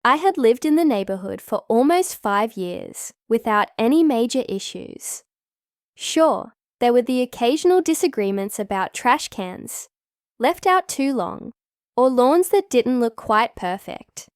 I had lived in the neighborhood for almost 5 years without any major issues. Sure, there were the occasional disagreements about trash cans, left out too long, or lawns that didn't look quite perfect.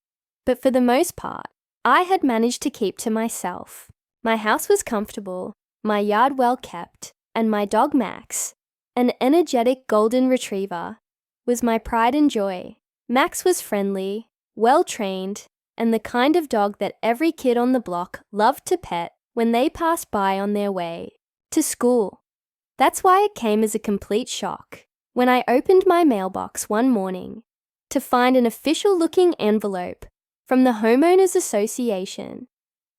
But for the most part, I had managed to keep to myself. My house was comfortable, my yard well kept, and my dog Max, an energetic golden retriever, was my pride and joy. Max was friendly, well-trained, and the kind of dog that every kid on the block loved to pet when they passed by on their way to school. That's why it came as a complete shock when I opened my mailbox one morning to find an official-looking envelope from the Homeowners Association.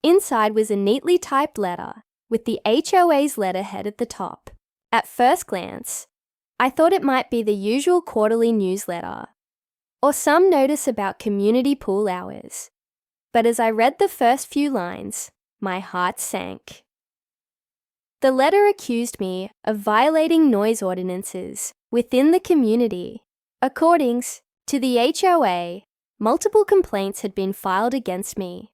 Inside was a neatly typed letter with the HOA's letterhead at the top. At first glance, I thought it might be the usual quarterly newsletter or some notice about community pool hours. But as I read the first few lines, my heart sank. The letter accused me of violating noise ordinances within the community. According to the HOA, multiple complaints had been filed against me,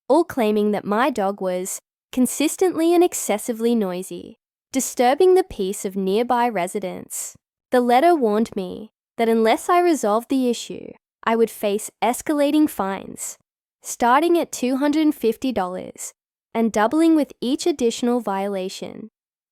all claiming that my dog was consistently and excessively noisy, disturbing the peace of nearby residents. The letter warned me that unless I resolved the issue, I would face escalating fines, starting at $250 and doubling with each additional violation.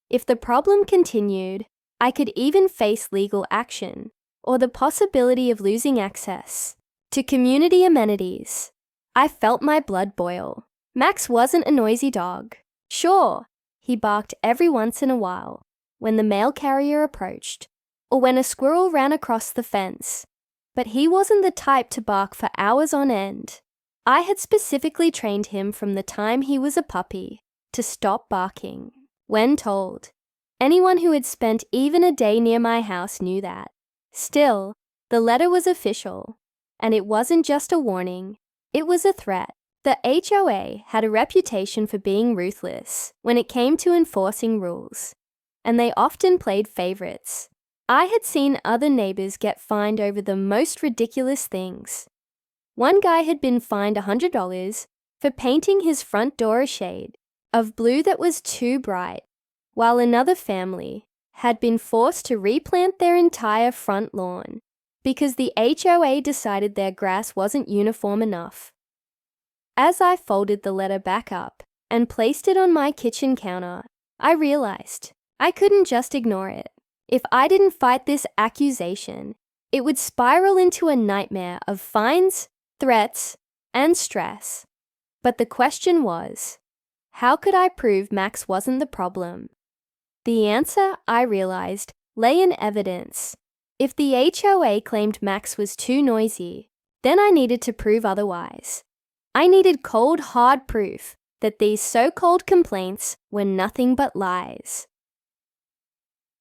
If the problem continued, I could even face legal action or the possibility of losing access to community amenities. I felt my blood boil. Max wasn't a noisy dog. Sure, he barked every once in a while when the mail carrier approached, or when a squirrel ran across the fence. But he wasn't the type to bark for hours on end. I had specifically trained him from the time he was a puppy to stop barking when told. Anyone who had spent even a day near my house knew that. Still, the letter was official, and it wasn't just a warning, it was a threat. The HOA had a reputation for being ruthless when it came to enforcing rules, and they often played favorites. I had seen other neighbors get fined over the most ridiculous things. One guy had been fined $100 for painting his front door a shade of blue that was too bright, while another family had been forced to replant their entire front lawn because the HOA decided their grass wasn't uniform enough. As I folded the letter back up and placed it on my kitchen counter, I realized I couldn't just ignore it. If I didn't fight this accusation, it would spiral into a nightmare of fines, threats, and stress. But the question was, how could I prove Max wasn't the problem? The answer, I realized, lay in evidence. If the HOA claimed Max was too noisy, then I needed to prove otherwise. I needed cold, hard proof that these so-called complaints were nothing but lies.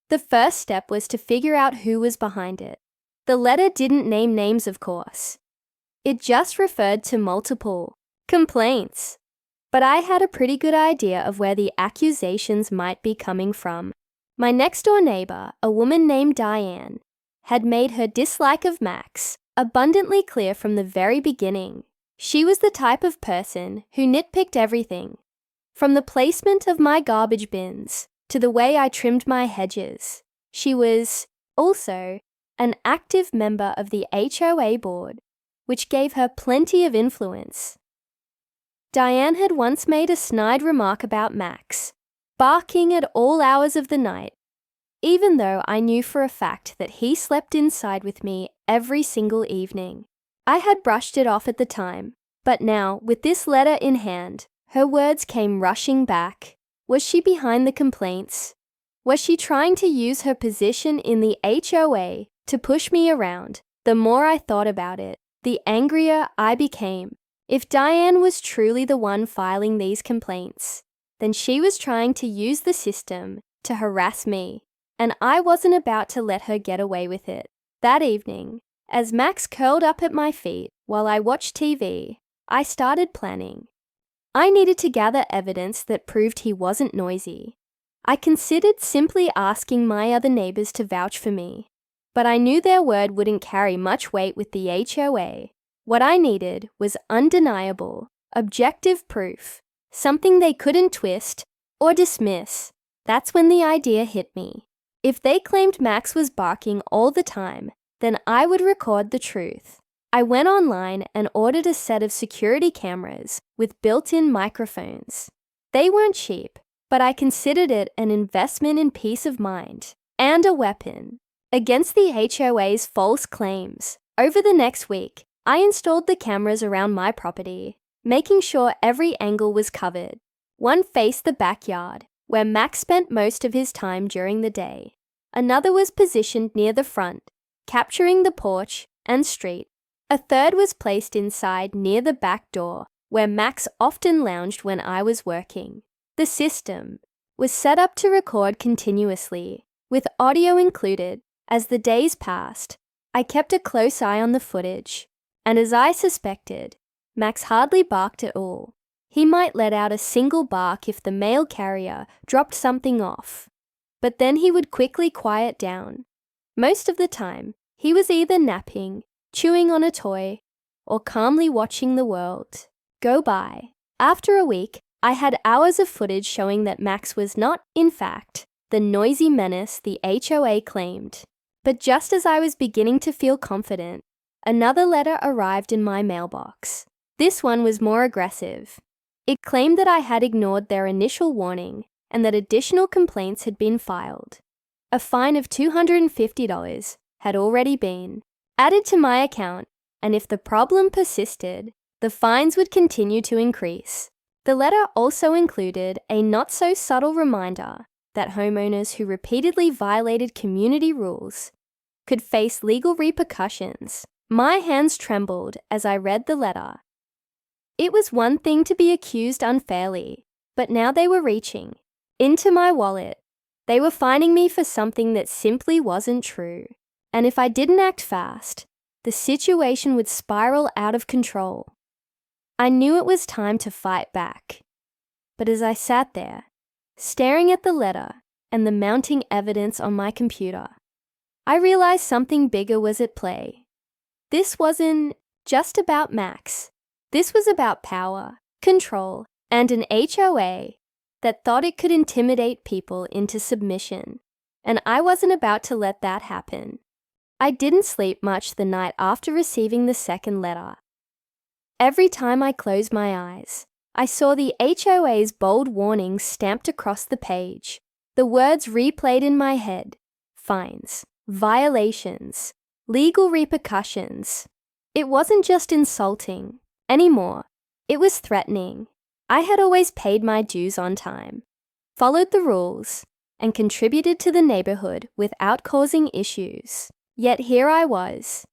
The first step was to figure out who was behind it. The letter didn't name names, of course. It just referred to multiple complaints. But I had a pretty good idea of where the accusations might be coming from. My next-door neighbor, a woman named Diane, had made her dislike of Max abundantly clear from the very beginning. She was the type of person who nitpicked everything, from the placement of my garbage bins to the way I trimmed my hedges. She was also an active member of the HOA board, which gave her plenty of influence. Diane had once made a snide remark about Max, barking at all hours of the night, even though I knew for a fact that he slept inside with me every single evening. I had brushed it off at the time, but now, with this letter in hand, her words came rushing back. Was she behind the complaints? Was she trying to use her position in the HOA to push me around? The more I thought about it, the angrier I became. If Diane was truly the one filing these complaints, then she was trying to use the system to harass me, and I wasn't about to let her get away with it. That evening, as Max curled up at my feet while I watched TV, I started planning. I needed to gather evidence that proved he wasn't noisy. I considered simply asking my other neighbors to vouch for me, but I knew their word wouldn't carry much weight with the HOA. What I needed was undeniable, objective proof, something they couldn't twist or dismiss. That's when the idea hit me. If they claimed Max was barking all the time, then I would record the truth. I went online and ordered a set of security cameras with built-in microphones. They weren't cheap, but I considered it an investment in peace of mind and a weapon against the HOA's false claims. Over the next week, I installed the cameras around my property, making sure every angle was covered. One faced the backyard, where Max spent most of his time during the day. Another was positioned near the front, capturing the porch and street. A third was placed inside near the back door, where Max often lounged when I was working. The system was set up to record continuously, with audio included. As the days passed, I kept a close eye on the footage, and as I suspected, Max hardly barked at all. He might let out a single bark if the mail carrier dropped something off, but then he would quickly quiet down. Most of the time, he was either napping, chewing on a toy, or calmly watching the world go by. After a week, I had hours of footage showing that Max was not, in fact, the noisy menace the HOA claimed. But just as I was beginning to feel confident, another letter arrived in my mailbox. This one was more aggressive. It claimed that I had ignored their initial warning and that additional complaints had been filed. A fine of $250 had already been added to my account, and if the problem persisted, the fines would continue to increase. The letter also included a not-so-subtle reminder that homeowners who repeatedly violated community rules could face legal repercussions. My hands trembled as I read the letter. It was one thing to be accused unfairly, but now they were reaching into my wallet. They were fining me for something that simply wasn't true. And if I didn't act fast, the situation would spiral out of control. I knew it was time to fight back. But as I sat there, staring at the letter and the mounting evidence on my computer, I realized something bigger was at play. This wasn't just about Max. This was about power, control, and an HOA that thought it could intimidate people into submission. And I wasn't about to let that happen. I didn't sleep much the night after receiving the second letter. Every time I closed my eyes, I saw the HOA's bold warnings stamped across the page. The words replayed in my head: fines, violations, legal repercussions. It wasn't just insulting anymore. It was threatening. I had always paid my dues on time, followed the rules, and contributed to the neighborhood without causing issues. Yet here I was,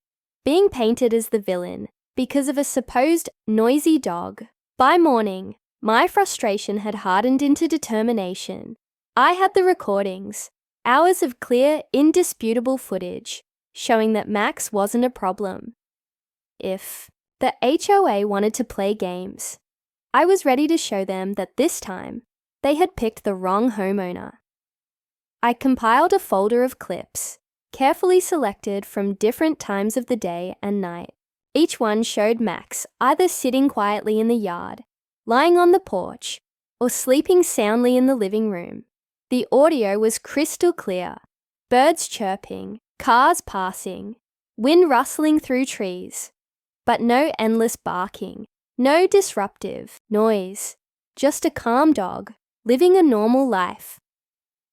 being painted as the villain because of a supposed noisy dog. By morning, my frustration had hardened into determination. I had the recordings, hours of clear, indisputable footage, showing that Max wasn't a problem. If the HOA wanted to play games, I was ready to show them that this time, they had picked the wrong homeowner. I compiled a folder of clips, carefully selected from different times of the day and night. Each one showed Max either sitting quietly in the yard, lying on the porch, or sleeping soundly in the living room. The audio was crystal clear: birds chirping, cars passing, wind rustling through trees, but no endless barking, no disruptive noise, just a calm dog living a normal life.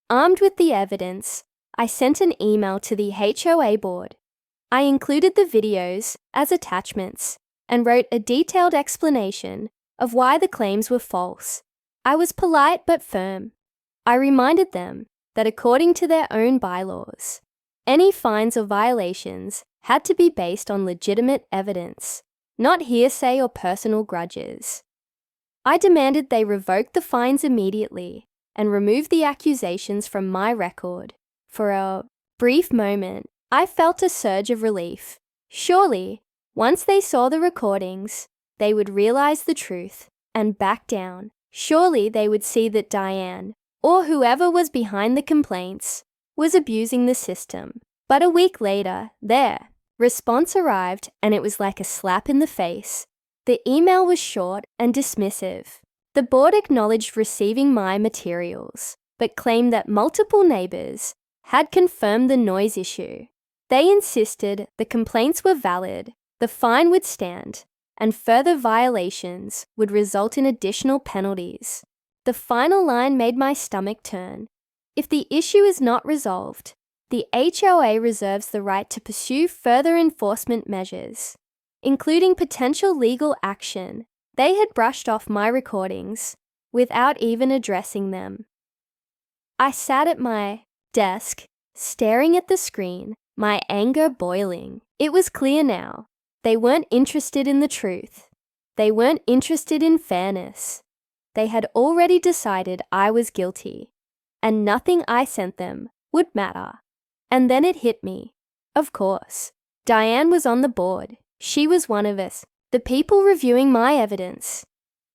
Armed with the evidence, I sent an email to the HOA board. I included the videos as attachments and wrote a detailed explanation of why the claims were false. I was polite but firm. I reminded them that according to their own bylaws, any fines or violations had to be based on legitimate evidence, not hearsay or personal grudges. I demanded they revoke the fines immediately and remove the accusations from my record. For a brief moment, I felt a surge of relief. Surely, once they saw the recordings, they would realize the truth and back down. Surely they would see that Diane, or whoever was behind the complaints, was abusing the system. But a week later, there, Response arrived, and it was like a slap in the face. The email was short and dismissive. The board acknowledged receiving my materials, but claimed that multiple neighbors had confirmed the noise issue. They insisted the complaints were valid, the fine would stand, and further violations would result in additional penalties. The final line made my stomach turn. If the issue is not resolved, the HOA reserves the right to pursue further enforcement measures, including potential legal action. They had brushed off my recordings without even addressing them. I sat at my desk, staring at the screen, my anger boiling. It was clear now. They weren't interested in the truth. They weren't interested in fairness. They had already decided I was guilty, and nothing I sent them would matter. And then it hit me. Of course, Diane was on the board. She was one of us, the people reviewing my evidence.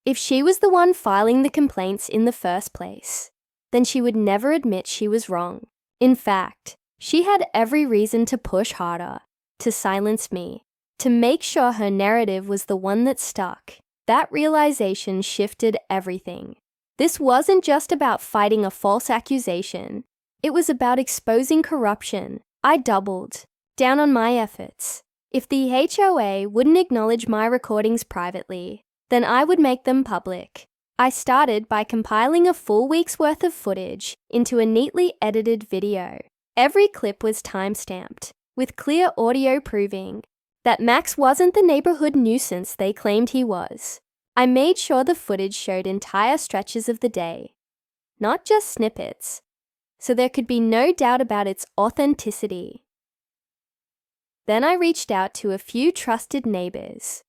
If she was the one filing the complaints in the first place, then she would never admit she was wrong. In fact, she had every reason to push harder, to silence me, to make sure her narrative was the one that stuck. That realization shifted everything. This wasn't just about fighting a false accusation. It was about exposing corruption. I doubled down on my efforts. If the HOA wouldn't acknowledge my recordings privately, then I would make them public. I started by compiling a full week's worth of footage into a neatly edited video. Every clip was time-stamped, with clear audio proving that Max wasn't the neighborhood nuisance they claimed he was. I made sure the footage showed entire stretches of the day, not just snippets, so there could be no doubt about its authenticity. Then I reached out to a few trusted neighbors,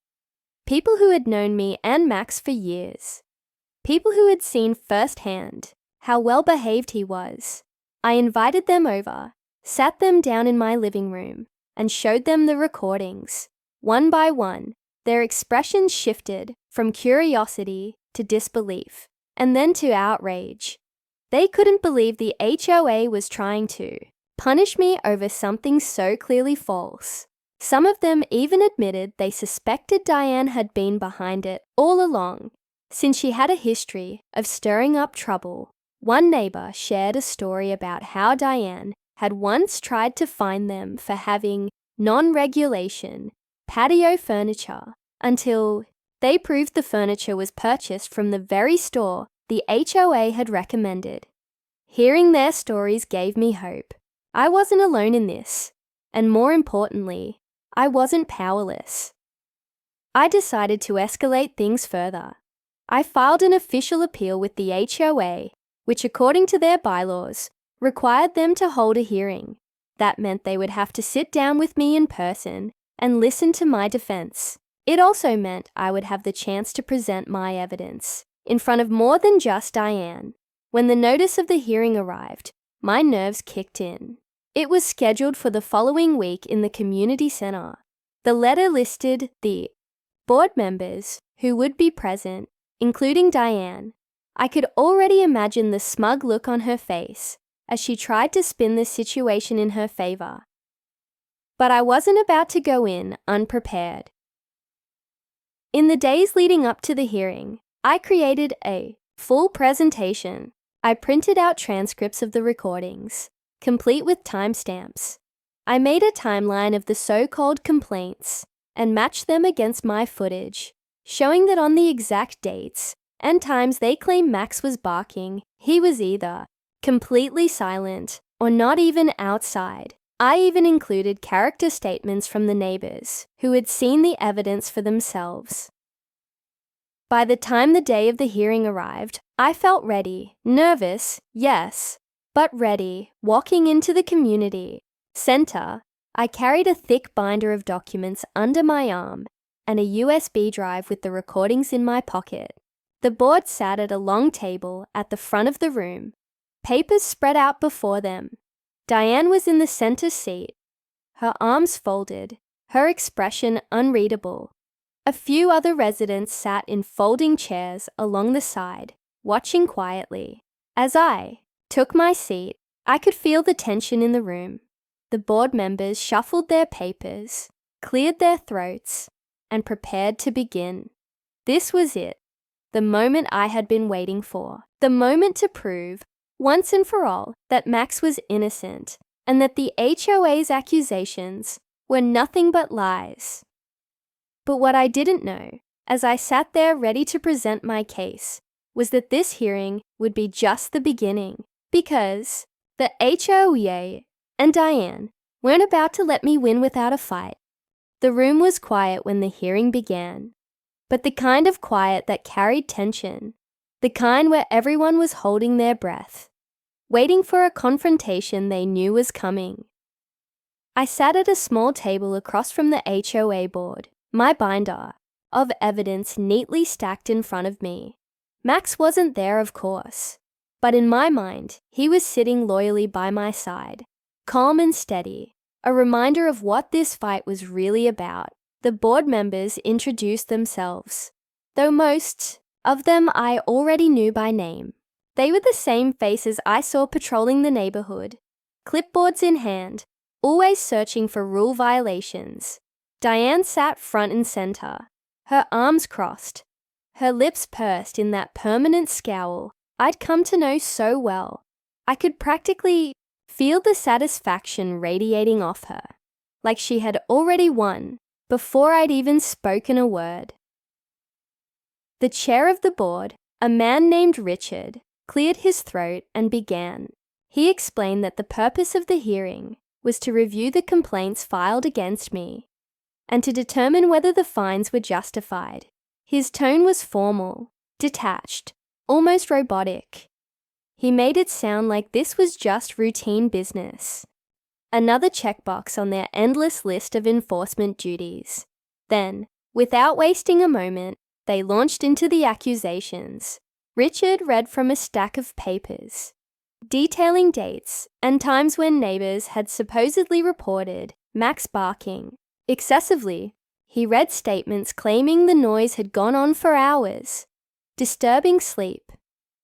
people who had known me and Max for years, people who had seen firsthand how well behaved he was. I invited them over, sat them down in my living room, and showed them the recordings. One by one, their expressions shifted from curiosity to disbelief, and then to outrage. They couldn't believe the HOA was trying to punish me over something so clearly false. Some of them even admitted they suspected Diane had been behind it all along, since she had a history of stirring up trouble. One neighbor shared a story about how Diane had once tried to fine them for having non-regulation patio furniture until they proved the furniture was purchased from the very store the HOA had recommended. Hearing their stories gave me hope. I wasn't alone in this, and more importantly, I wasn't powerless. I decided to escalate things further. I filed an official appeal with the HOA, which according to their bylaws, required them to hold a hearing. That meant they would have to sit down with me in person and listen to my defense. It also meant I would have the chance to present my evidence in front of more than just Diane. When the notice of the hearing arrived, my nerves kicked in. It was scheduled for the following week in the community center. The letter listed the board members who would be present, including Diane. I could already imagine the smug look on her face as she tried to spin the situation in her favor. But I wasn't about to go in unprepared. In the days leading up to the hearing, I created a full presentation. I printed out transcripts of the recordings, complete with timestamps. I made a timeline of the so-called complaints and matched them against my footage, showing that on the exact dates and times they claim Max was barking, he was either completely silent or not even outside. I even included character statements from the neighbors who had seen the evidence for themselves. By the time the day of the hearing arrived, I felt ready, nervous, yes, but ready. Walking into the community center, I carried a thick binder of documents under my arm and a USB drive with the recordings in my pocket. The board sat at a long table at the front of the room, papers spread out before them. Diane was in the center seat, her arms folded, her expression unreadable. A few other residents sat in folding chairs along the side, watching quietly. As I took my seat, I could feel the tension in the room. The board members shuffled their papers, cleared their throats, and prepared to begin. This was it, the moment I had been waiting for, the moment to prove, once and for all, that Max was innocent and that the HOA's accusations were nothing but lies. But what I didn't know, as I sat there ready to present my case, was that this hearing would be just the beginning, because the HOA and Diane weren't about to let me win without a fight. The room was quiet when the hearing began, but the kind of quiet that carried tension, the kind where everyone was holding their breath, waiting for a confrontation they knew was coming. I sat at a small table across from the HOA board, my binder of evidence neatly stacked in front of me. Max wasn't there, of course, but in my mind, he was sitting loyally by my side, calm and steady, a reminder of what this fight was really about. The board members introduced themselves, though most of them I already knew by name. They were the same faces I saw patrolling the neighborhood, clipboards in hand, always searching for rule violations. Diane sat front and center, her arms crossed, her lips pursed in that permanent scowl I'd come to know so well. I could practically feel the satisfaction radiating off her, like she had already won before I'd even spoken a word. The chair of the board, a man named Richard, cleared his throat and began. He explained that the purpose of the hearing was to review the complaints filed against me and to determine whether the fines were justified. His tone was formal, detached, almost robotic. He made it sound like this was just routine business, another checkbox on their endless list of enforcement duties. Then, without wasting a moment, they launched into the accusations. Richard read from a stack of papers, detailing dates and times when neighbors had supposedly reported Max barking excessively. He read statements claiming the noise had gone on for hours, disturbing sleep,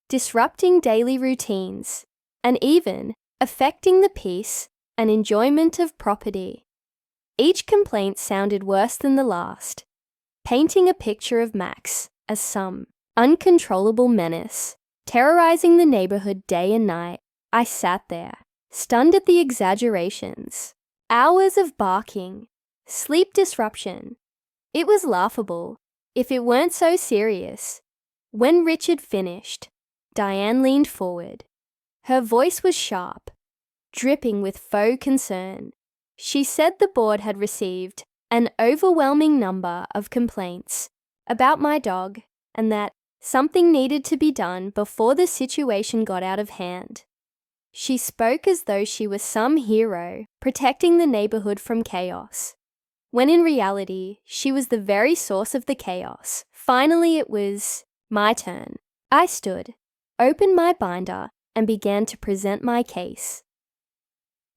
disrupting daily routines, and even affecting the peace and enjoyment of property. Each complaint sounded worse than the last, painting a picture of Max as some uncontrollable menace, terrorizing the neighborhood day and night. I sat there, stunned at the exaggerations. Hours of barking, sleep disruption. It was laughable, if it weren't so serious. When Richard finished, Diane leaned forward. Her voice was sharp, dripping with faux concern. She said the board had received an overwhelming number of complaints about my dog and that something needed to be done before the situation got out of hand. She spoke as though she was some hero protecting the neighborhood from chaos, when in reality, she was the very source of the chaos. Finally, it was my turn. I stood, opened my binder, and began to present my case.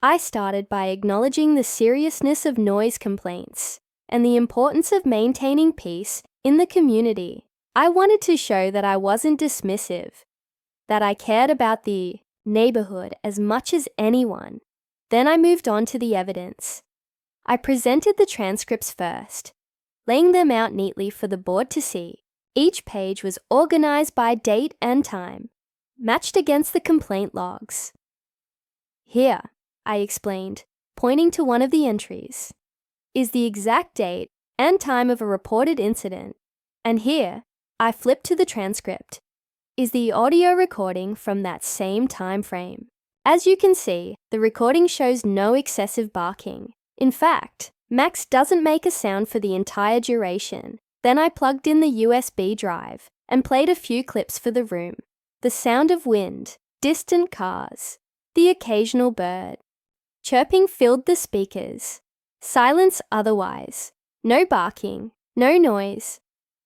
I started by acknowledging the seriousness of noise complaints and the importance of maintaining peace in the community. I wanted to show that I wasn't dismissive, that I cared about the neighborhood as much as anyone. Then I moved on to the evidence. I presented the transcripts first, laying them out neatly for the board to see. Each page was organized by date and time, matched against the complaint logs. Here, I explained, pointing to one of the entries, is the exact date and time of a reported incident. And here, I flipped to the transcript, is the audio recording from that same time frame. As you can see, the recording shows no excessive barking. In fact, Max doesn't make a sound for the entire duration. Then I plugged in the USB drive and played a few clips for the room. The sound of wind, distant cars, the occasional bird. Chirping filled the speakers. Silence otherwise. No barking, no noise.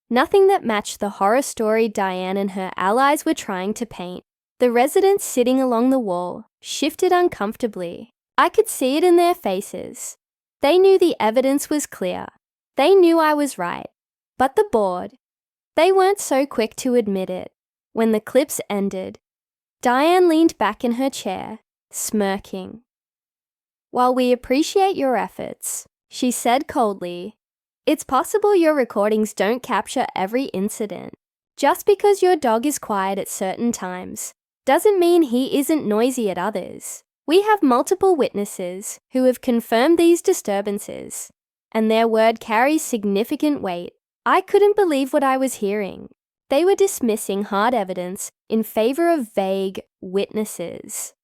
Nothing that matched the horror story Diane and her allies were trying to paint. The residents sitting along the wall shifted uncomfortably. I could see it in their faces. They knew the evidence was clear. They knew I was right. But the board, they weren't so quick to admit it. When the clips ended, Diane leaned back in her chair, smirking. "While we appreciate your efforts," she said coldly, "it's possible your recordings don't capture every incident. Just because your dog is quiet at certain times doesn't mean he isn't noisy at others. We have multiple witnesses who have confirmed these disturbances, and their word carries significant weight." I couldn't believe what I was hearing. They were dismissing hard evidence in favor of vague witnesses.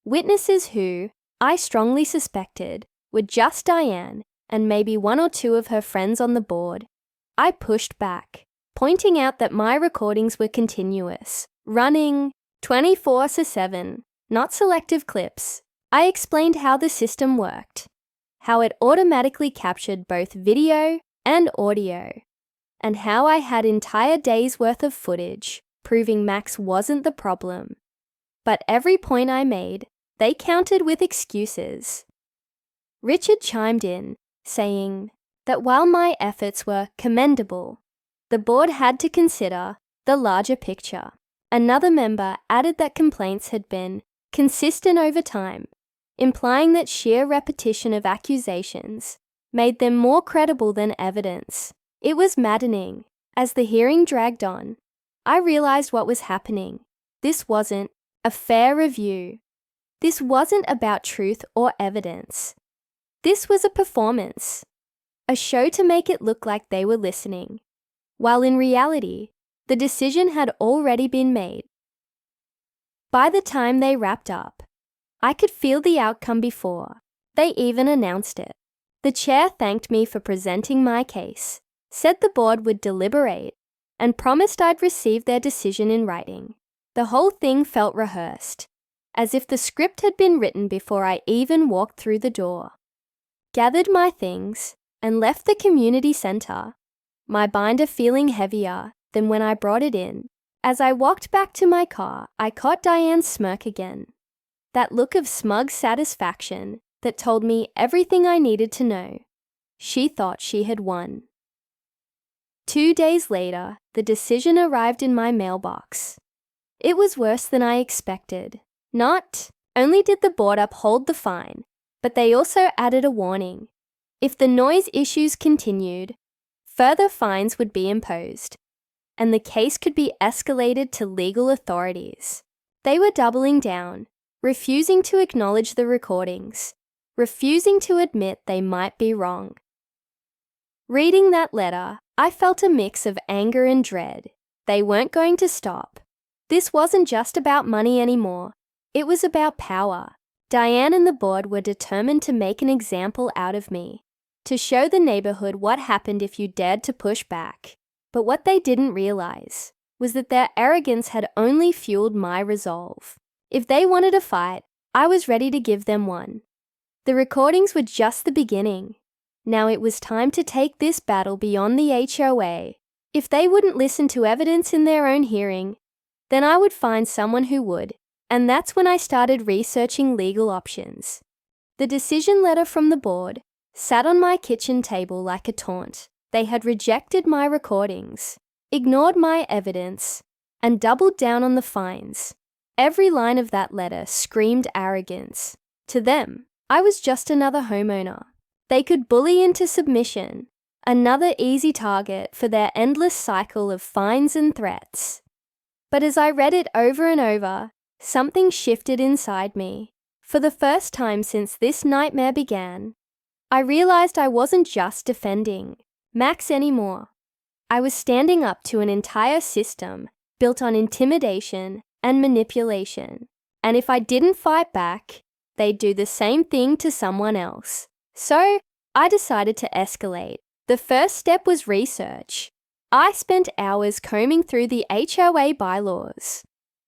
Witnesses who, I strongly suspected, were just Diane and maybe one or two of her friends on the board. I pushed back, pointing out that my recordings were continuous, running 24/7, not selective clips. I explained how the system worked, how it automatically captured both video and audio, and how I had entire days' worth of footage, proving Max wasn't the problem. But every point I made, they countered with excuses. Richard chimed in, saying that while my efforts were commendable, the board had to consider the larger picture. Another member added that complaints had been consistent over time, implying that sheer repetition of accusations made them more credible than evidence. It was maddening. As the hearing dragged on, I realized what was happening. This wasn't a fair review. This wasn't about truth or evidence. This was a performance, a show to make it look like they were listening, while in reality, the decision had already been made. By the time they wrapped up, I could feel the outcome before they even announced it. The chair thanked me for presenting my case, said the board would deliberate, and promised I'd receive their decision in writing. The whole thing felt rehearsed, as if the script had been written before I even walked through the door. Gathered my things and left the community center, my binder feeling heavier than when I brought it in. As I walked back to my car, I caught Diane's smirk again. That look of smug satisfaction that told me everything I needed to know. She thought she had won. 2 days later, the decision arrived in my mailbox. It was worse than I expected. Not only did the board uphold the fine, but they also added a warning. If the noise issues continued, further fines would be imposed, and the case could be escalated to legal authorities. They were doubling down, refusing to acknowledge the recordings, refusing to admit they might be wrong. Reading that letter, I felt a mix of anger and dread. They weren't going to stop. This wasn't just about money anymore. It was about power. Diane and the board were determined to make an example out of me, to show the neighborhood what happened if you dared to push back. But what they didn't realize was that their arrogance had only fueled my resolve. If they wanted a fight, I was ready to give them one. The recordings were just the beginning. Now it was time to take this battle beyond the HOA. If they wouldn't listen to evidence in their own hearing, then I would find someone who would. And that's when I started researching legal options. The decision letter from the board sat on my kitchen table like a taunt. They had rejected my recordings, ignored my evidence, and doubled down on the fines. Every line of that letter screamed arrogance. To them, I was just another homeowner. They could bully into submission, another easy target for their endless cycle of fines and threats. But as I read it over and over, something shifted inside me. For the first time since this nightmare began, I realized I wasn't just defending Max anymore. I was standing up to an entire system built on intimidation and manipulation. And if I didn't fight back, they'd do the same thing to someone else. So I decided to escalate. The first step was research. I spent hours combing through the HOA bylaws,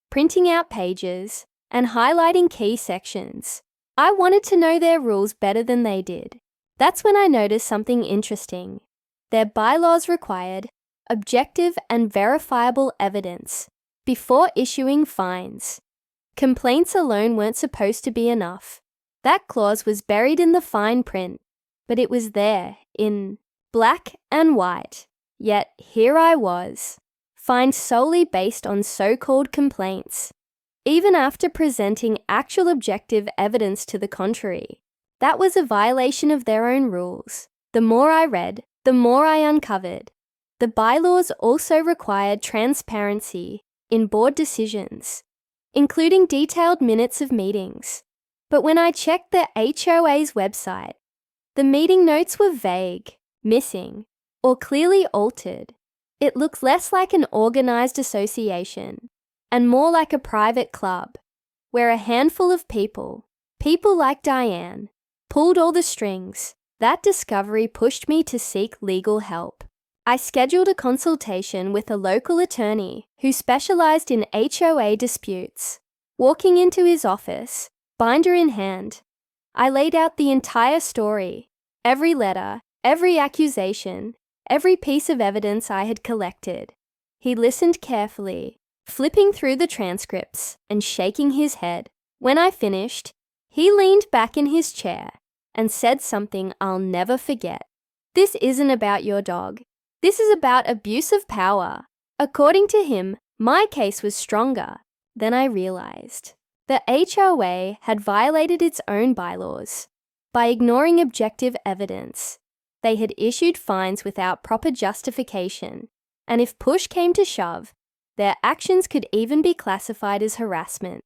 printing out pages, and highlighting key sections. I wanted to know their rules better than they did. That's when I noticed something interesting. Their bylaws required objective and verifiable evidence before issuing fines. Complaints alone weren't supposed to be enough. That clause was buried in the fine print, but it was there in black and white. Yet here I was, fined solely based on so-called complaints, even after presenting actual objective evidence to the contrary. That was a violation of their own rules. The more I read, the more I uncovered. The bylaws also required transparency in board decisions, including detailed minutes of meetings. But when I checked the HOA's website, the meeting notes were vague, missing, or clearly altered. It looked less like an organized association and more like a private club, where a handful of people like Diane, pulled all the strings. That discovery pushed me to seek legal help. I scheduled a consultation with a local attorney who specialized in HOA disputes. Walking into his office, binder in hand, I laid out the entire story, every letter, every accusation, every piece of evidence I had collected. He listened carefully, flipping through the transcripts and shaking his head. When I finished, he leaned back in his chair and said something I'll never forget. "This isn't about your dog. This is about abuse of power." According to him, my case was stronger than I realized. The HOA had violated its own bylaws. By ignoring objective evidence, they had issued fines without proper justification, and if push came to shove, their actions could even be classified as harassment.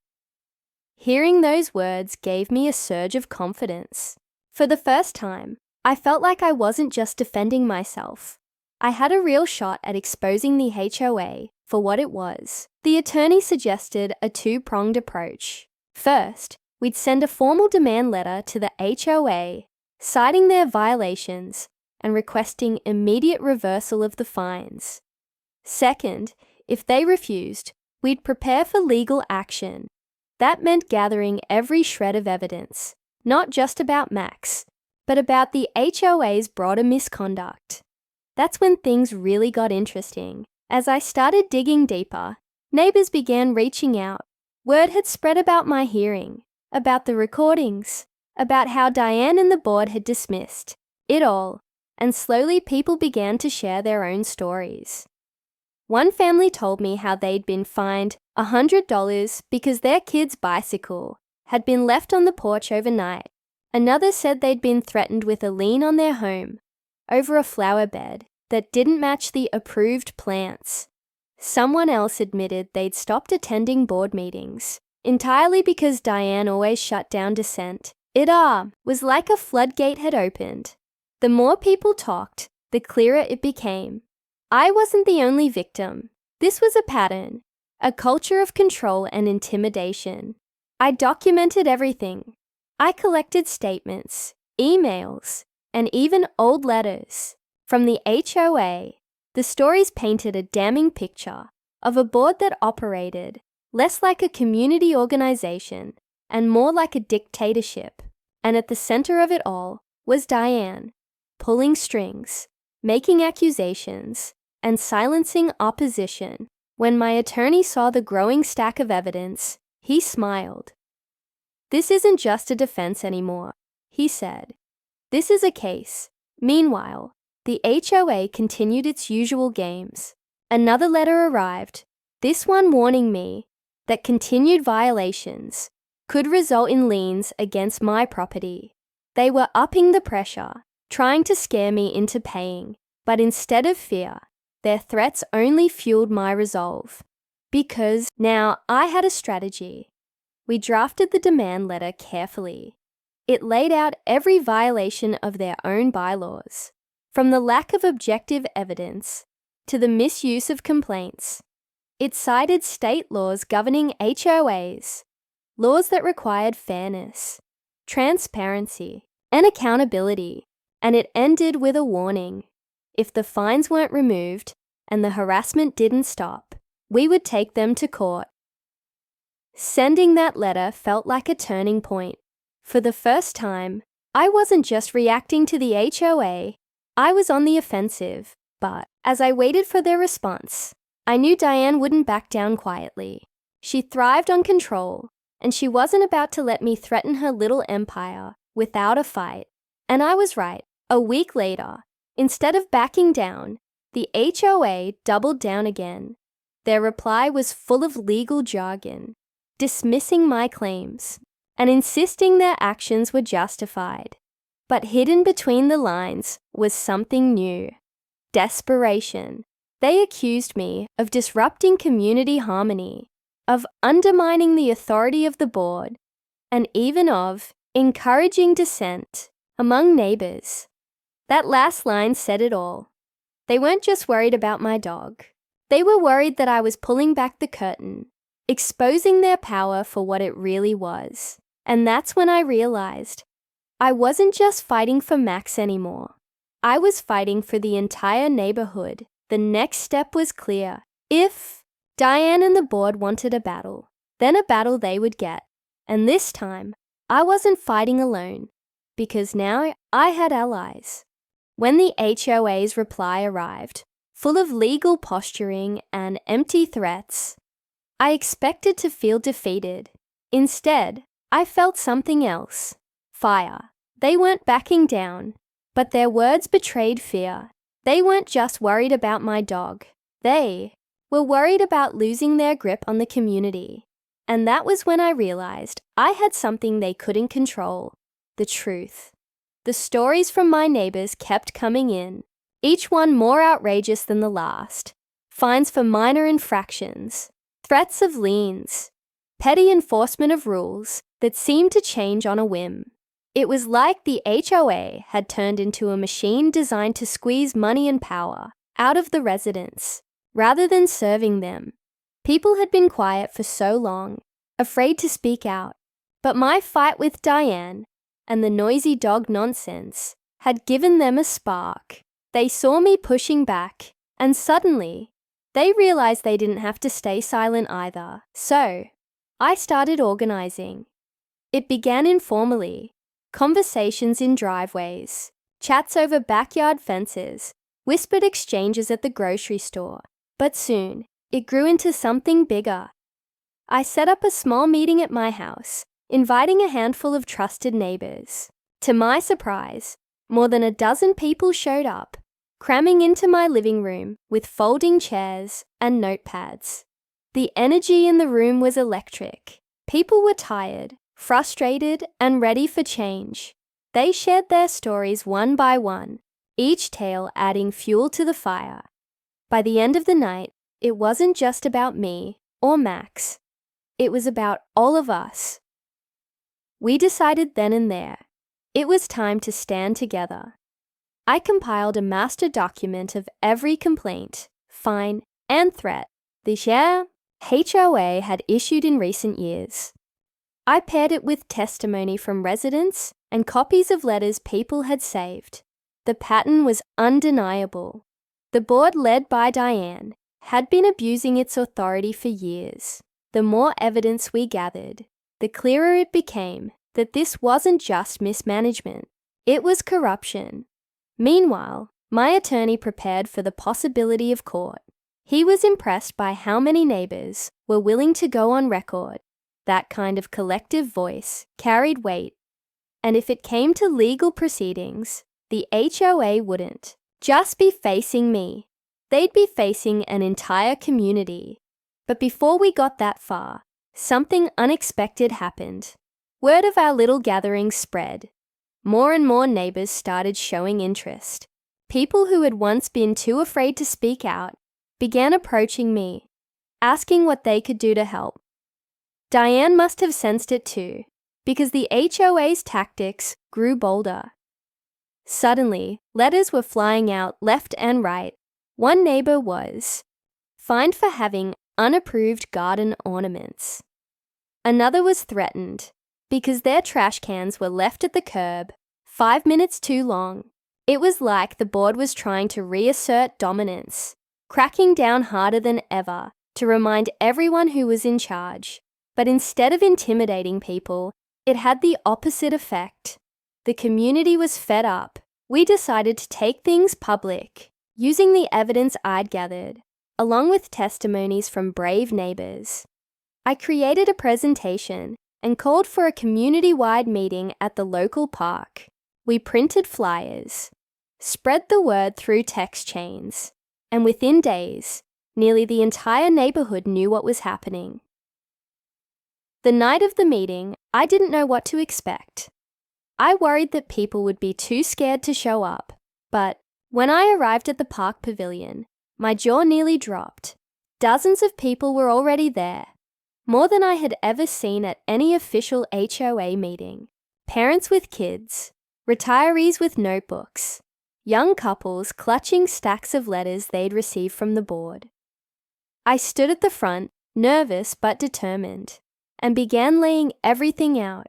Hearing those words gave me a surge of confidence. For the first time, I felt like I wasn't just defending myself. I had a real shot at exposing the HOA for what it was. The attorney suggested a two-pronged approach. First, we'd send a formal demand letter to the HOA, citing their violations and requesting immediate reversal of the fines. Second, if they refused, we'd prepare for legal action. That meant gathering every shred of evidence, not just about Max, but about the HOA's broader misconduct. That's when things really got interesting. As I started digging deeper, neighbors began reaching out. Word had spread about my hearing, about the recordings, about how Diane and the board had dismissed it all, and slowly people began to share their own stories. One family told me how they'd been fined $100 because their kid's bicycle had been left on the porch overnight. Another said they'd been threatened with a lien on their home over a flower bed that didn't match the approved plants. Someone else admitted they'd stopped attending board meetings entirely because Diane always shut down dissent. It was like a floodgate had opened. The more people talked, the clearer it became. I wasn't the only victim. This was a pattern, a culture of control and intimidation. I documented everything. I collected statements, emails, and even old letters from the HOA. The stories painted a damning picture of a board that operated less like a community organization and more like a dictatorship. And at the center of it all was Diane, pulling strings, making accusations, and silencing opposition. When my attorney saw the growing stack of evidence, he smiled. "This isn't just a defense anymore," he said. "This is a case." Meanwhile, the HOA continued its usual games. Another letter arrived, this one warning me that continued violations could result in liens against my property. They were upping the pressure, trying to scare me into paying, but instead of fear, their threats only fueled my resolve. Because now I had a strategy. We drafted the demand letter carefully. It laid out every violation of their own bylaws, from the lack of objective evidence to the misuse of complaints. It cited state laws governing HOAs, laws that required fairness, transparency, and accountability, and it ended with a warning. If the fines weren't removed and the harassment didn't stop, we would take them to court. Sending that letter felt like a turning point. For the first time, I wasn't just reacting to the HOA, I was on the offensive. But as I waited for their response, I knew Diane wouldn't back down quietly. She thrived on control, and she wasn't about to let me threaten her little empire without a fight. And I was right. A week later, instead of backing down, the HOA doubled down again. Their reply was full of legal jargon, dismissing my claims. and insisting their actions were justified. But hidden between the lines was something new: desperation. They accused me of disrupting community harmony, of undermining the authority of the board, and even of encouraging dissent among neighbors. That last line said it all. They weren't just worried about my dog. They were worried that I was pulling back the curtain, exposing their power for what it really was. And that's when I realized I wasn't just fighting for Max anymore. I was fighting for the entire neighborhood. The next step was clear. If Diane and the board wanted a battle, then a battle they would get. And this time, I wasn't fighting alone, because now I had allies. When the HOA's reply arrived, full of legal posturing and empty threats, I expected to feel defeated. Instead, I felt something else: fire. They weren't backing down, but their words betrayed fear. They weren't just worried about my dog. They were worried about losing their grip on the community. And that was when I realized I had something they couldn't control: the truth. The stories from my neighbors kept coming in, each one more outrageous than the last. Fines for minor infractions, threats of liens, petty enforcement of rules that seemed to change on a whim. It was like the HOA had turned into a machine designed to squeeze money and power out of the residents, rather than serving them. People had been quiet for so long, afraid to speak out. But my fight with Diane and the noisy dog nonsense had given them a spark. They saw me pushing back, and suddenly, they realized they didn't have to stay silent either. So, I started organizing. It began informally: conversations in driveways, chats over backyard fences, whispered exchanges at the grocery store. But soon, it grew into something bigger. I set up a small meeting at my house, inviting a handful of trusted neighbors. To my surprise, more than a dozen people showed up, cramming into my living room with folding chairs and notepads. The energy in the room was electric. People were tired, frustrated, and ready for change. They shared their stories one by one, each tale adding fuel to the fire. By the end of the night, it wasn't just about me or Max. It was about all of us. We decided then and there, it was time to stand together. I compiled a master document of every complaint, fine, and threat the HOA had issued in recent years. I paired it with testimony from residents and copies of letters people had saved. The pattern was undeniable. The board, led by Diane, had been abusing its authority for years. The more evidence we gathered, the clearer it became that this wasn't just mismanagement, it was corruption. Meanwhile, my attorney prepared for the possibility of court. He was impressed by how many neighbors were willing to go on record. That kind of collective voice carried weight. And if it came to legal proceedings, the HOA wouldn't just be facing me. They'd be facing an entire community. But before we got that far, something unexpected happened. Word of our little gathering spread. More and more neighbors started showing interest. People who had once been too afraid to speak out began approaching me, asking what they could do to help. Diane must have sensed it too, because the HOA's tactics grew bolder. Suddenly, letters were flying out left and right. One neighbor was fined for having unapproved garden ornaments. Another was threatened because their trash cans were left at the curb 5 minutes too long. It was like the board was trying to reassert dominance, cracking down harder than ever to remind everyone who was in charge. But instead of intimidating people, it had the opposite effect. The community was fed up. We decided to take things public, using the evidence I'd gathered, along with testimonies from brave neighbors. I created a presentation and called for a community-wide meeting at the local park. We printed flyers, spread the word through text chains, and within days, nearly the entire neighborhood knew what was happening. The night of the meeting, I didn't know what to expect. I worried that people would be too scared to show up, but when I arrived at the park pavilion, my jaw nearly dropped. Dozens of people were already there, more than I had ever seen at any official HOA meeting. Parents with kids, retirees with notebooks, young couples clutching stacks of letters they'd received from the board. I stood at the front, nervous but determined, and began laying everything out.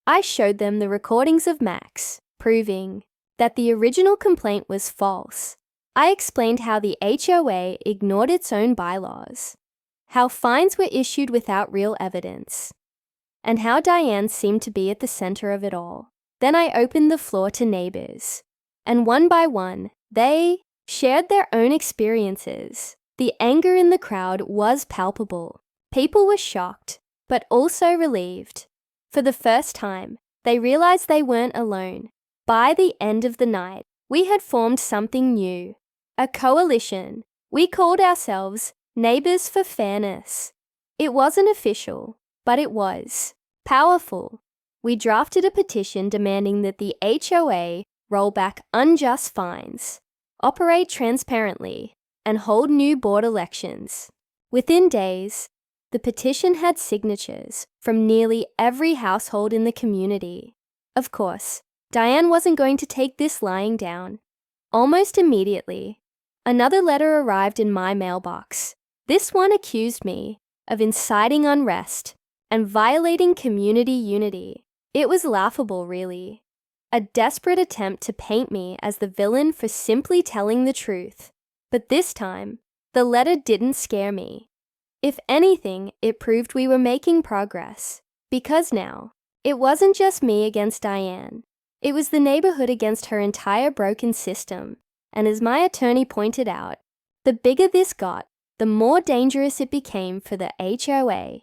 I showed them the recordings of Max, proving that the original complaint was false. I explained how the HOA ignored its own bylaws, how fines were issued without real evidence, and how Diane seemed to be at the center of it all. Then I opened the floor to neighbors, and one by one, they shared their own experiences. The anger in the crowd was palpable. People were shocked, but also relieved. For the first time, they realized they weren't alone. By the end of the night, we had formed something new, a coalition. We called ourselves Neighbors for Fairness. It wasn't official, but it was powerful. We drafted a petition demanding that the HOA roll back unjust fines, operate transparently, and hold new board elections. Within days, the petition had signatures from nearly every household in the community. Of course, Diane wasn't going to take this lying down. Almost immediately, another letter arrived in my mailbox. This one accused me of inciting unrest and violating community unity. It was laughable, really. A desperate attempt to paint me as the villain for simply telling the truth. But this time, the letter didn't scare me. If anything, it proved we were making progress. Because now, it wasn't just me against Diane. It was the neighborhood against her entire broken system. And as my attorney pointed out, the bigger this got, the more dangerous it became for the HOA.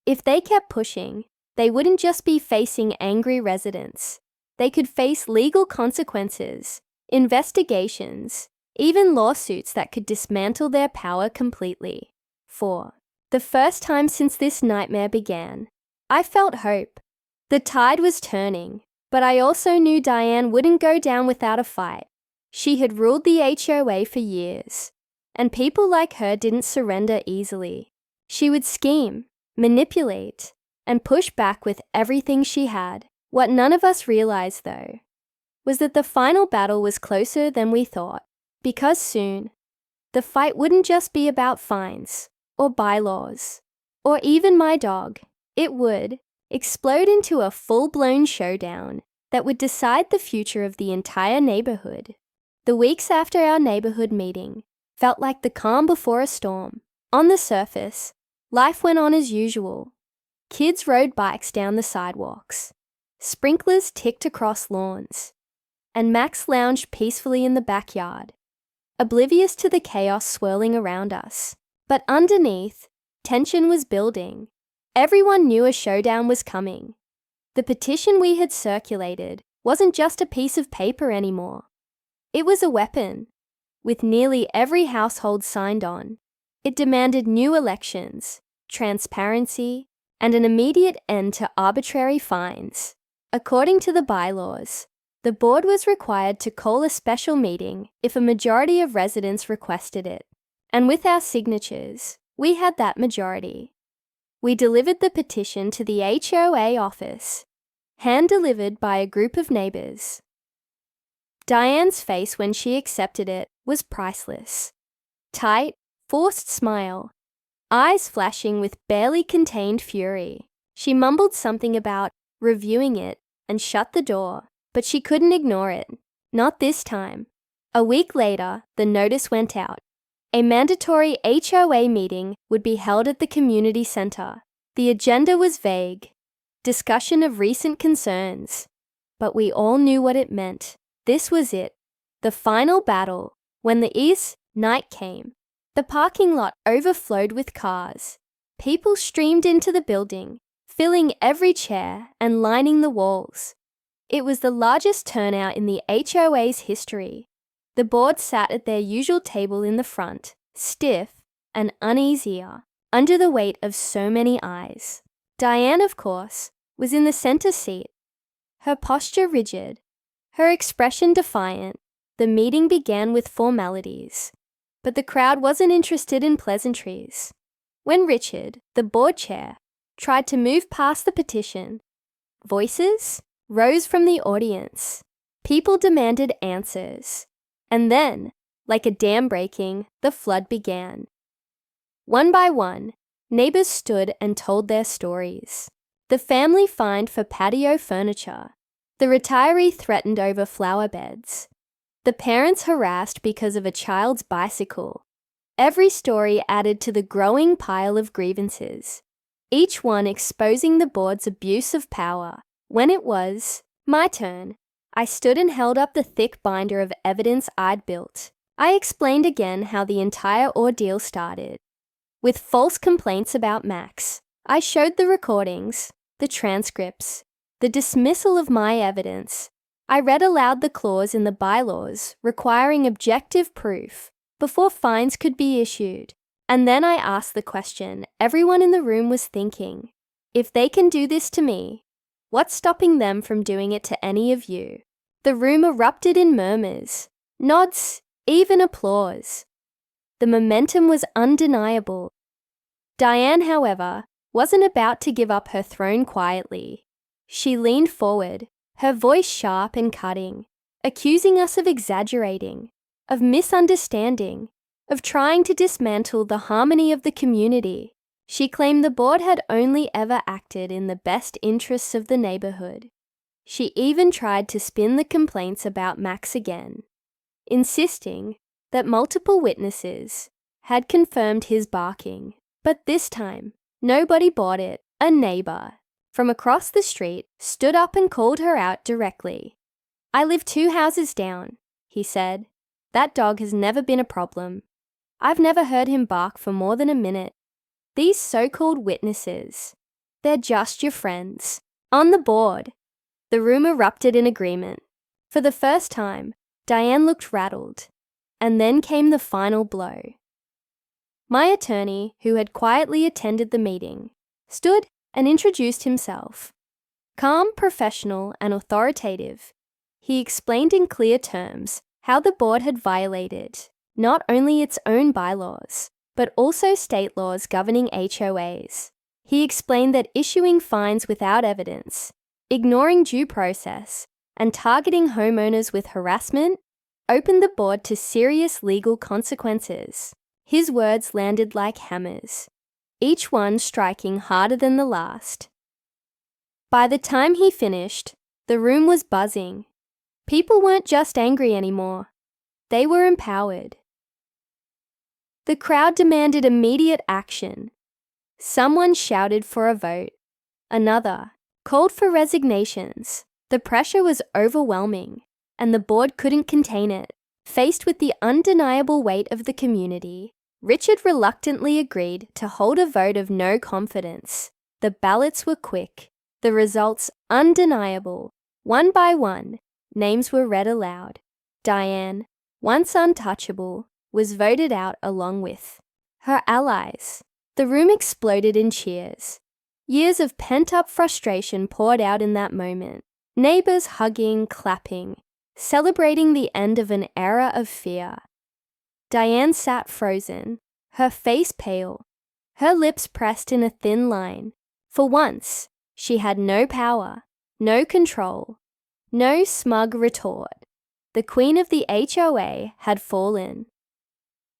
If they kept pushing, they wouldn't just be facing angry residents. They could face legal consequences, investigations, even lawsuits that could dismantle their power completely. For the first time since this nightmare began, I felt hope. The tide was turning, but I also knew Diane wouldn't go down without a fight. She had ruled the HOA for years, and people like her didn't surrender easily. She would scheme, manipulate, and push back with everything she had. What none of us realized, though, was that the final battle was closer than we thought, because soon, the fight wouldn't just be about fines, or bylaws, or even my dog. It would explode into a full-blown showdown that would decide the future of the entire neighborhood. The weeks after our neighborhood meeting felt like the calm before a storm. On the surface, life went on as usual. Kids rode bikes down the sidewalks. Sprinklers ticked across lawns. And Max lounged peacefully in the backyard, oblivious to the chaos swirling around us. But underneath, tension was building. Everyone knew a showdown was coming. The petition we had circulated wasn't just a piece of paper anymore. It was a weapon, with nearly every household signed on. It demanded new elections, transparency, and an immediate end to arbitrary fines. According to the bylaws, the board was required to call a special meeting if a majority of residents requested it. And with our signatures, we had that majority. We delivered the petition to the HOA office, hand-delivered by a group of neighbors. Diane's face when she accepted it was priceless. Tight, forced smile, eyes flashing with barely contained fury. She mumbled something about reviewing it and shut the door, but she couldn't ignore it. Not this time. A week later, the notice went out. A mandatory HOA meeting would be held at the community center. The agenda was vague, discussion of recent concerns, but we all knew what it meant. This was it, the final battle. When the night came, the parking lot overflowed with cars. People streamed into the building, filling every chair and lining the walls. It was the largest turnout in the HOA's history. The board sat at their usual table in the front, stiff and uneasier, under the weight of so many eyes. Diane, of course, was in the center seat, her posture rigid, her expression defiant. The meeting began with formalities, but the crowd wasn't interested in pleasantries. When Richard, the board chair, tried to move past the petition, voices rose from the audience. People demanded answers. And then, like a dam breaking, the flood began. One by one, neighbors stood and told their stories. The family fined for patio furniture. The retiree threatened over flower beds. The parents harassed because of a child's bicycle. Every story added to the growing pile of grievances, each one exposing the board's abuse of power. When it was my turn, I stood and held up the thick binder of evidence I'd built. I explained again how the entire ordeal started. With false complaints about Max, I showed the recordings, the transcripts, the dismissal of my evidence. I read aloud the clause in the bylaws requiring objective proof before fines could be issued. And then I asked the question everyone in the room was thinking. If they can do this to me, what's stopping them from doing it to any of you? The room erupted in murmurs, nods, even applause. The momentum was undeniable. Diane, however, wasn't about to give up her throne quietly. She leaned forward, her voice sharp and cutting, accusing us of exaggerating, of misunderstanding, of trying to dismantle the harmony of the community. She claimed the board had only ever acted in the best interests of the neighborhood. She even tried to spin the complaints about Max again, insisting that multiple witnesses had confirmed his barking. But this time, nobody bought it. A neighbor from across the street stood up and called her out directly. "I live 2 houses down," he said. "That dog has never been a problem. I've never heard him bark for more than a minute. These so-called witnesses, they're just your friends." On the board, the room erupted in agreement. For the first time, Diane looked rattled. And then came the final blow. My attorney, who had quietly attended the meeting, stood and introduced himself. Calm, professional, and authoritative, he explained in clear terms how the board had violated not only its own bylaws, but also state laws governing HOAs. He explained that issuing fines without evidence, ignoring due process, and targeting homeowners with harassment opened the board to serious legal consequences. His words landed like hammers, each one striking harder than the last. By the time he finished, the room was buzzing. People weren't just angry anymore. They were empowered. The crowd demanded immediate action. Someone shouted for a vote. Another called for resignations. The pressure was overwhelming, and the board couldn't contain it. Faced with the undeniable weight of the community, Richard reluctantly agreed to hold a vote of no confidence. The ballots were quick, the results undeniable. One by one, names were read aloud. Diane, once untouchable, was voted out along with her allies. The room exploded in cheers. Years of pent-up frustration poured out in that moment. Neighbors hugging, clapping, celebrating the end of an era of fear. Diane sat frozen, her face pale, her lips pressed in a thin line. For once, she had no power, no control, no smug retort. The queen of the HOA had fallen.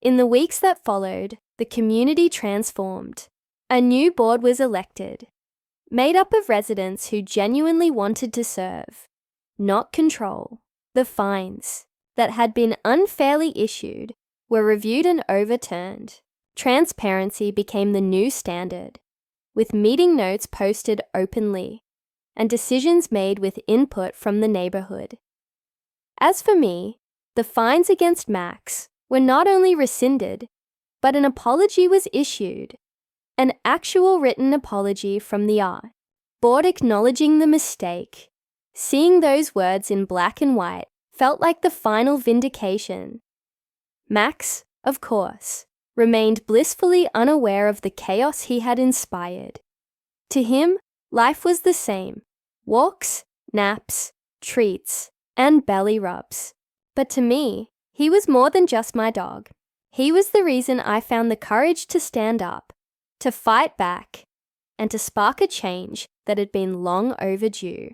In the weeks that followed, the community transformed. A new board was elected, made up of residents who genuinely wanted to serve, not control. The fines that had been unfairly issued were reviewed and overturned. Transparency became the new standard, with meeting notes posted openly and decisions made with input from the neighborhood. As for me, the fines against Max were not only rescinded, but an apology was issued, an actual written apology from the board acknowledging the mistake. Seeing those words in black and white felt like the final vindication. Max, of course, remained blissfully unaware of the chaos he had inspired. To him, Life was the same: walks, naps, treats, and belly rubs. But to me, he was more than just my dog. He was the reason I found the courage to stand up, to fight back, and to spark a change that had been long overdue.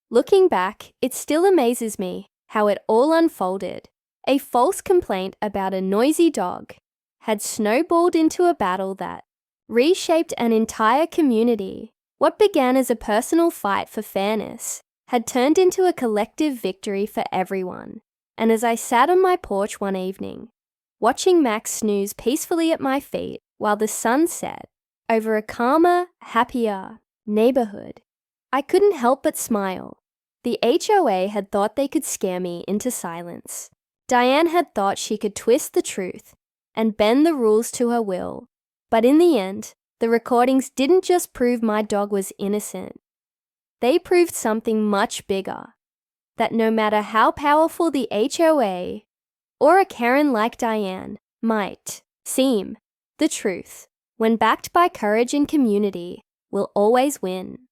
Looking back, it still amazes me how it all unfolded. A false complaint about a noisy dog had snowballed into a battle that reshaped an entire community. What began as a personal fight for fairness had turned into a collective victory for everyone. And as I sat on my porch one evening, watching Max snooze peacefully at my feet while the sun set over a calmer, happier neighborhood, I couldn't help but smile. The HOA had thought they could scare me into silence. Diane had thought she could twist the truth and bend the rules to her will. But in the end, the recordings didn't just prove my dog was innocent. They proved something much bigger: that no matter how powerful the HOA or a Karen like Diane might seem, the truth, when backed by courage and community, will always win.